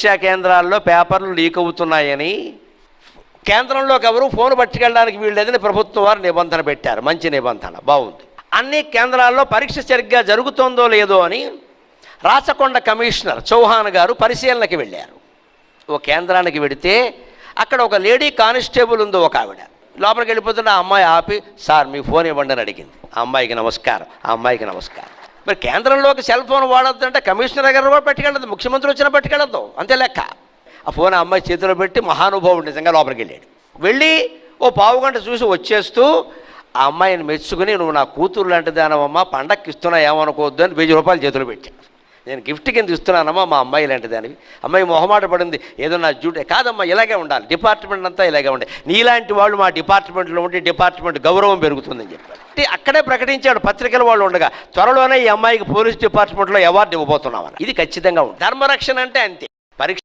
పరీక్షా కేంద్రాల్లో పేపర్లు లీక్ అవుతున్నాయని, కేంద్రంలోకి ఎవరు ఫోన్ పట్టుకెళ్ళడానికి వీల్లేదని ప్రభుత్వం వారు నిబంధన పెట్టారు. మంచి నిబంధన, బాగుంది. అన్ని కేంద్రాల్లో పరీక్ష సరిగ్గా జరుగుతోందో లేదో అని రాచకొండ కమిషనర్ చౌహాన్ గారు పరిశీలనకి వెళ్ళారు. ఓ కేంద్రానికి వెడితే అక్కడ ఒక లేడీ కానిస్టేబుల్ ఉంది. ఒక ఆవిడ లోపలికి వెళ్ళిపోతుంటే ఆ అమ్మాయి ఆపి, సార్ మీ ఫోన్ ఇవ్వండి అని అడిగింది. ఆ అమ్మాయికి నమస్కారం, ఆ అమ్మాయికి నమస్కారం. మరి కేంద్రంలోకి సెల్ ఫోన్ వాడద్దు అంటే కమిషనర్ గారు కూడా పట్టుకెళ్ళదు, ముఖ్యమంత్రి వచ్చినా పట్టుకెళ్ళద్దు, అంతే లెక్క. ఆ ఫోన్ ఆ అమ్మాయి చేతిలో పెట్టి మహానుభావుడు నిజంగా లోపలికి వెళ్ళాడు. వెళ్ళి ఓ పావుగంట చూసి వచ్చేస్తూ ఆ అమ్మాయిని మెచ్చుకుని, నువ్వు నా కూతురు లాంటి దానమ్మా, పండక్కి ఇస్తున్నా ఏమనుకోవద్దు అని 1000 రూపాయలు చేతిలో పెట్టాను. నేను గిఫ్ట్ కింద ఇస్తున్నానమ్మా మా అమ్మాయి లాంటి దానివి. అమ్మాయి మొహమాట పడింది, ఏదో నా డ్యూటీ కాదమ్మా, ఇలాగే ఉండాలి, డిపార్ట్మెంట్ అంతా ఇలాగే ఉండే, నీలాంటి వాళ్ళు మా డిపార్ట్మెంట్లో ఉంటే డిపార్ట్మెంట్ గౌరవం పెరుగుతుందని చెప్పారు. అక్కడే ప్రకటించాడు పత్రికల వాళ్ళు ఉండగా, త్వరలోనే ఈ అమ్మాయికి పోలీస్ డిపార్ట్మెంట్లో అవార్డు ఇవ్వబోతున్నామని. ఇది ఖచ్చితంగా ఉంది. ధర్మరక్షణ అంటే అంతే. పరీక్ష